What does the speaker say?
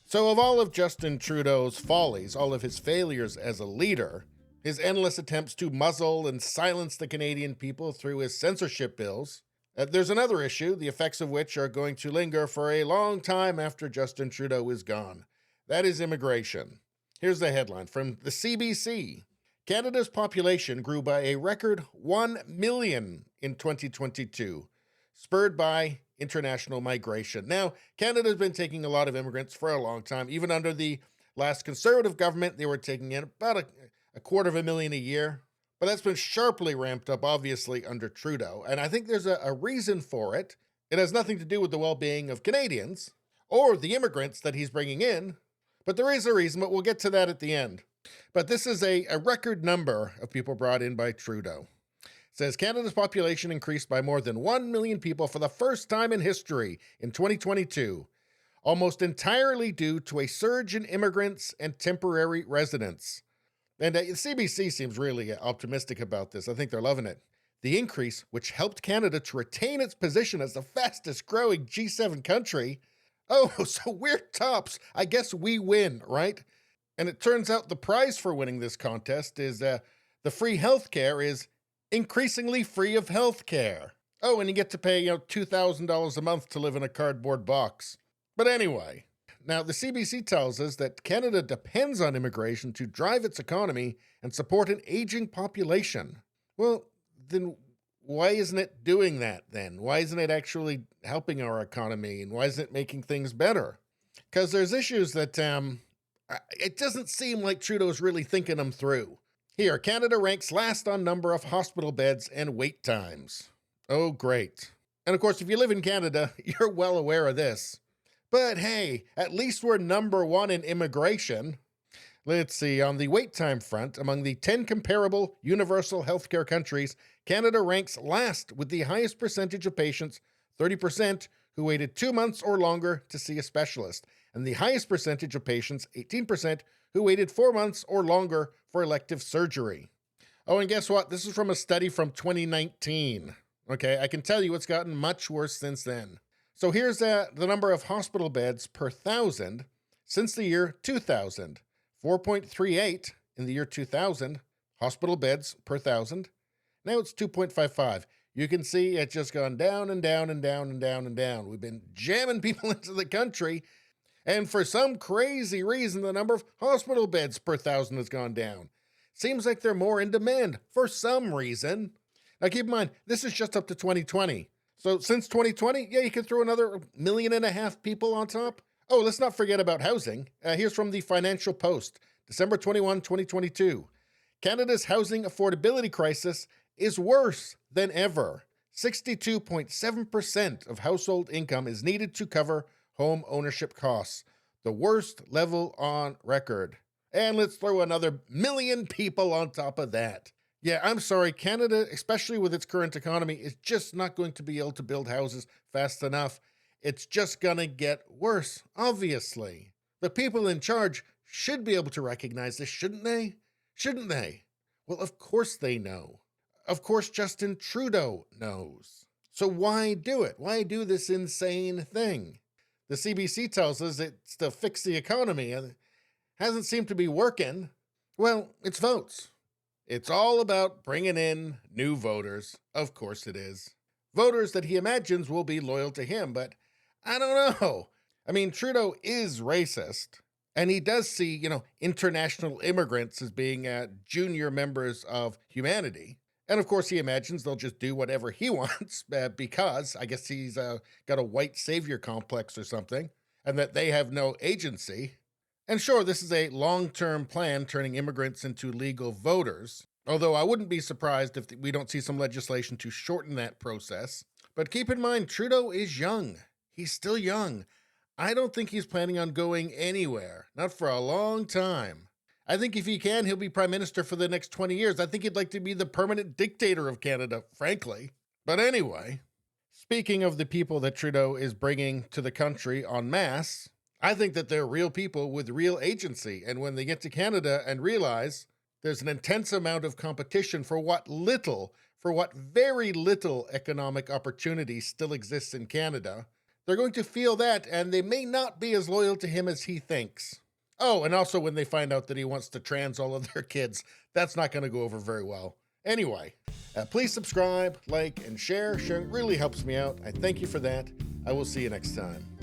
So, of all of Justin Trudeau's follies, all of his failures as a leader, his endless attempts to muzzle and silence the Canadian people through his censorship bills, there's another issue, the effects of which are going to linger for a long time after Justin Trudeau is gone. That is immigration. Here's the headline from the CBC. Canada's population grew by a record 1 million in 2022, spurred by international migration. Now, Canada's been taking a lot of immigrants for a long time. Even under the last Conservative government, they were taking in about a quarter of a million a year. But that's been sharply ramped up, obviously, under Trudeau. And I think there's a reason for it. It has nothing to do with the well-being of Canadians or the immigrants that he's bringing in. But there is a reason, but we'll get to that at the end. But this is a record number of people brought in by Trudeau. It says Canada's population increased by more than 1 million people for the first time in history in 2022, almost entirely due to a surge in immigrants and temporary residents. And the CBC seems really optimistic about this. I think they're loving it. The increase, which helped Canada to retain its position as the fastest growing G7 country. Oh, so we're tops. I guess we win, right? And it turns out the prize for winning this contest is the free healthcare is increasingly free of healthcare. Oh, and you get to pay, $2,000 a month to live in a cardboard box. But anyway, now the CBC tells us that Canada depends on immigration to drive its economy and support an aging population. Well, then why isn't it doing that then? Why isn't it actually helping our economy, and why isn't it making things better? Because there's issues that it doesn't seem like Trudeau's really thinking them through. Here, Canada ranks last on number of hospital beds and wait times. Oh, great. And of course, if you live in Canada, you're well aware of this. But hey, at least we're number one in immigration. Let's see, on the wait time front, among the 10 comparable universal healthcare countries, Canada ranks last with the highest percentage of patients, 30%, who waited 2 months or longer to see a specialist, and the highest percentage of patients, 18%, who waited 4 months or longer for elective surgery. Oh, and guess what? This is from a study from 2019. Okay, I can tell you it's gotten much worse since then. So here's the number of hospital beds per thousand since the year 2000. 4.38 in the year 2000, hospital beds per thousand. Now it's 2.55. You can see it's just gone down and down and down and down and down. We've been jamming people into the country, and for some crazy reason, the number of hospital beds per thousand has gone down. Seems like they're more in demand for some reason. Now keep in mind, this is just up to 2020. So since 2020, yeah, you can throw another 1.5 million people on top. Oh, let's not forget about housing. Here's from the Financial Post, December 21, 2022. Canada's housing affordability crisis is worse than ever. 62.7% of household income is needed to cover home ownership costs, the worst level on record. And let's throw another 1 million people on top of that. Yeah, I'm sorry, Canada, especially with its current economy, is just not going to be able to build houses fast enough. It's just gonna get worse, obviously. The people in charge should be able to recognize this, shouldn't they? Shouldn't they? Well, of course they know. Of course Justin Trudeau knows. So why do it? Why do this insane thing? The CBC tells us it's to fix the economy and it hasn't seemed to be working. Well, it's votes. It's all about bringing in new voters. Of course it is. Voters that he imagines will be loyal to him, but I don't know. I mean, Trudeau is racist, and he does see, international immigrants as being junior members of humanity. And of course, he imagines they'll just do whatever he wants because I guess he's got a white savior complex or something, and that they have no agency. And sure, this is a long-term plan turning immigrants into legal voters, although I wouldn't be surprised if we don't see some legislation to shorten that process. But keep in mind, Trudeau is young. He's still young. I don't think he's planning on going anywhere, not for a long time. I think if he can, he'll be prime minister for the next 20 years. I think he'd like to be the permanent dictator of Canada, frankly. But anyway, speaking of the people that Trudeau is bringing to the country en masse, I think that they're real people with real agency. And when they get to Canada and realize there's an intense amount of competition for what very little economic opportunity still exists in Canada, They're going to feel that, and they may not be as loyal to him as he thinks. Oh, and also when they find out that he wants to trans all of their kids, that's not going to go over very well. Anyway, please subscribe, like, and share. Sharing really helps me out. I thank you for that. I will see you next time.